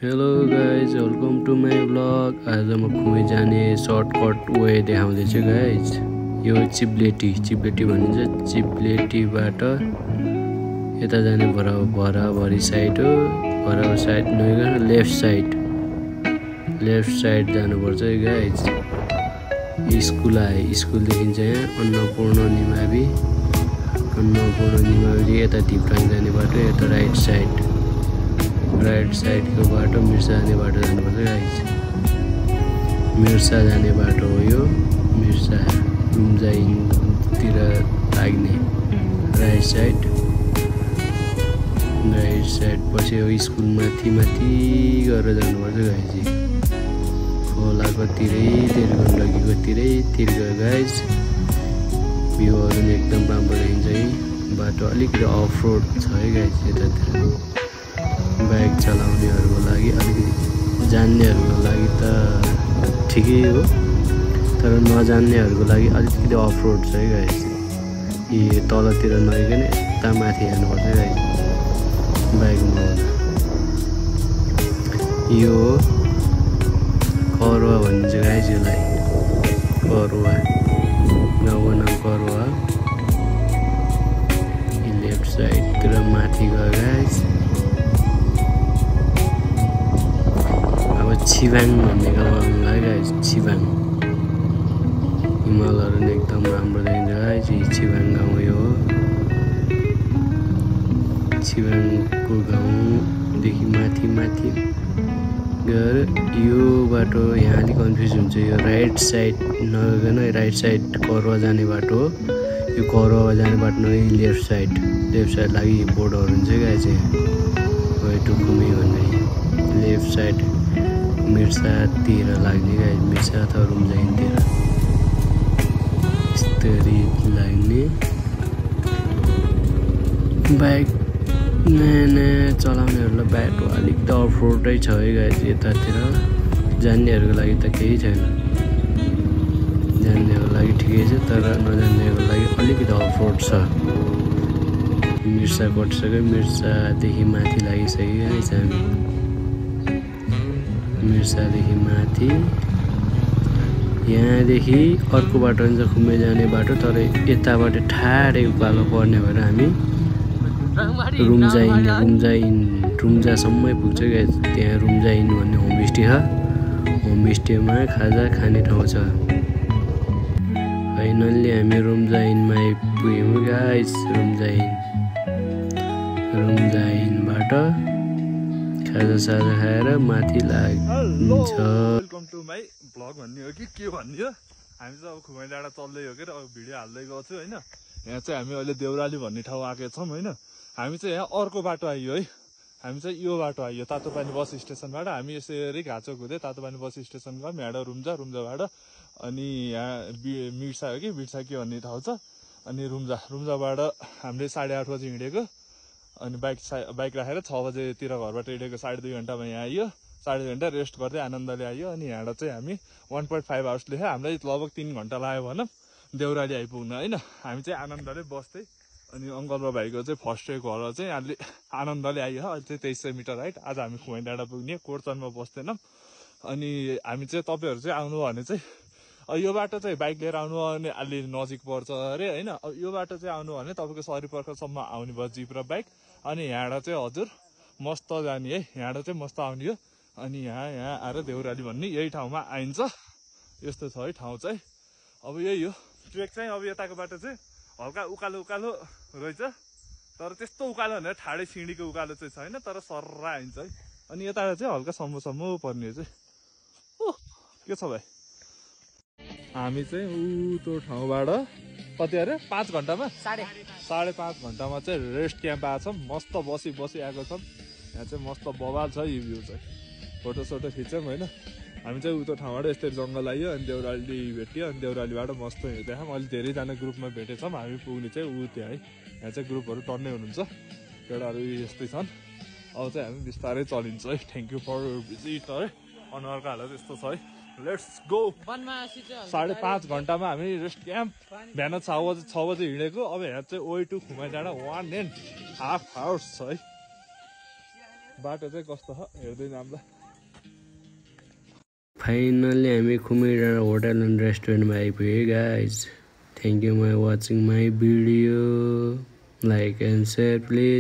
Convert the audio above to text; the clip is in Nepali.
Hello guys welcome to my blog. आज म खुमै जाने सर्टकट वे देखाउँदैछु गाइज। यो चिप्लेटी भनिन्छ। चिप्लेटीबाट यता जाने भराभरी साइड हो। भराभरी साइड नगएर लेफ्ट साइड जानुपर्छ गाइज। स्कुल आयो, स्कुलदेखि चाहिँ यहाँ अन्नपूर्ण निमावि यता धिप्राङ जाने बाटो, यता राइट साइडको बाटो मिर्सा जाने बाटो जानुपर्छ गाइज। मिर्सा जाने बाटो हो यो। मिर्सा रुम्जाइनतिर लाग्ने राइट साइड पछि यो स्कुल माथि गरेर जानुपर्छ गाइज। खोलाको तिरैतिर गण्डकीको तिरैतिर गयो गाइज। भ्यूहरू पनि एकदम राम्रो देखिन्छ कि। बाटो अलिकति अफ रोड छ है गाइज यतातिर। बाइक चलाउनेहरूको लागि अलिकति, जान्नेहरूको लागि त ठिकै हो, तर नजान्नेहरूको लागि अलिकति अफ रोड छ है गाइज। यी तलतिर नगइकन यता माथि जानुपर्छ गाइज बाइकमा हुँदा। यो करुवा भनिन्छ गाइज यसलाई। करुवा गाउँको नाम करुवा। लेफ्ट साइडतिर माथि गयो गाइज। छिबाङ भन्ने गाउँ आउनु लाग्यो गाइज। छिबाङ हिमालहरू पनि एकदम राम्रो देखिन्छ गाइज। छिबाङ गाउँ यो हो। छिबाङको गाउँदेखि माथि गएर यो बाटो यहाँ अलिक कन्फ्युज हुन्छ। यो राइट साइड नगइकन राइट साइड करुवा जाने बाटो हो। यो करुवा जाने बाटो नगइ लेफ्ट साइड लागि बोर्डहरू हुन्छ गाइज। वे टु खुमै भन्ने लेफ्ट साइड मिर्सातिर लाग्ने गाइज। मिर्सा अथवा रुम्जाइनतिर यस्तरी लाग्ने। बाइक नयाँ चलाउनेहरूलाई बाटो अलिक त अफ रोडै छ है गाइज यतातिर। जान्नेहरूको लागि त केही छैन, जान्नेहरूको लागि ठिकै छ, तर नजान्नेहरूको लागि अलिकति अफ रोड छ। मिर्सा कटिसक्यो, मिर्सादेखि माथि लागिसक्यो गाइज हामी। मिर्सादेखि माथि यहाँदेखि अर्को बाटो हुन्छ खुम्मे जाने बाटो, तर यताबाट ठाडै उकालो पर्ने भएर हामी रुम्जासम्मै पुग्छ गाइज। त्यहाँ रुम्जाइन भन्ने होमस्टे छ। होमस्टेमा खाजा खाने ठाउँ छ। फाइनल्ली हामी रुम्जाइनमा आइपुग्यौँ गाइज। रुम्जाइनबाट खाजा खाएर माथि लाग्छ। वेलकम टु माई ब्लग भन्ने हो कि के भन्ने हो। हामी चाहिँ अब खुमै डाँडा चल्दै हो कि अब भिडियो हाल्दै गएको छु होइन। यहाँ चाहिँ हामी अहिले देउराली भन्ने ठाउँ आएका छौँ होइन। हामी चाहिँ यहाँ अर्को बाटो आइयो है। हामी चाहिँ यो बाटो आइयो तातोपानी बस स्टेसनबाट। हामी यसरी घाँचो हुँदै तातोपानी बस स्टेसन गयौँ। यहाँबाट रुम्जाबाट अनि यहाँ मिर्सा हो कि बिर्सा के भन्ने ठाउँ छ। अनि रुम्जाबाट हामीले 8:30 बजी हिँडेको। अनि बाइक राखेर 6 बजेतिर घरबाट हिँडेको। 2.5 घन्टामा यहाँ आइयो। 2.5 घन्टा रेस्ट गर्दै आनन्दले आइयो। अनि यहाँबाट चाहिँ हामी 1.5 आवर्स लेख्यो। हामीलाई लगभग 3 घन्टा लाग्यो भनौँ देउराली आइपुग्न होइन। हामी चाहिँ आनन्दले बस्दै, अनि अङ्कल र भाइको चाहिँ फर्स्ट डे घर चाहिँ अहिले आनन्दले आइयो। अहिले चाहिँ 2300 मिटर हाइट। आज हामी खुमै डाँडा पुग्ने, कोर्चनमा बस्दैनौँ। अनि हामी चाहिँ तपाईँहरू चाहिँ आउनु भने चाहिँ यो बाटो चाहिँ बाइक लिएर आउनु भने अलि नजिक पर्छ अरे होइन। यो बाटो चाहिँ आउनु भने तपाईँको सरीपर्खसम्म आउने भयो जिप र बाइक। अनि यहाँबाट चाहिँ हजुर मस्त जाने है। यहाँबाट चाहिँ मस्त आउने हो। अनि यहाँ आएर देउराली भन्ने यही ठाउँमा आइन्छ। यस्तो छ है ठाउँ चाहिँ। अब यही हो ट्रेक चाहिँ। अब यताको बाटो चाहिँ हल्का उकालो रहेछ, तर त्यस्तो उकालो भनेर ठाडै सिँढीको उकालो चाहिँ छैन, तर सर्रा आइन्छ है। अनि यता चाहिँ हल्का सम्मो पर्ने चाहिँ के छ भाइ। हामी चाहिँ उतो ठाउँबाट कति अरे 5 घन्टामा 5.5 घन्टामा चाहिँ रेस्ट क्याम्प आएको छौँ। मस्त बसी आएको छौँ। यहाँ चाहिँ मस्त बवाल छ यो भ्यू चाहिँ। फोटोसोटो खिच्यौँ होइन। हामी चाहिँ उतो ठाउँबाट यस्तै जङ्गल आइयो। अनि देउराली भेट्यो। अनि देउरालीबाट मस्त हिँड्दै आयौँ। अहिले धेरैजना ग्रुपमा भेटेछौँ। हामी पुग्ने चाहिँ त्यहाँ है। यहाँ चाहिँ ग्रुपहरू टन्नै हुनुहुन्छ, केटाहरू यस्तै छन्। अब चाहिँ हामी बिस्तारै चलिन्छ है। थ्याङ्क यू फर भिजिट है। अनुहारको हालत यस्तो छ है। Let's go. 5.5 घन्टामा हामी रेस्ट क्याम्प। बिहान 6 बजे हिँडेको। अब यहाँ चाहिँ वे टु खुमै डाँडा 1.5 आवर्स छ है। बाटो चाहिँ कस्तो छ हेर्दै जाम्ला। फाइनली हामी खुमैडाँडा होटल एन्ड रेस्टुरेन्टमा आइपुगे guys. Thank you for watching my video. Like and share please.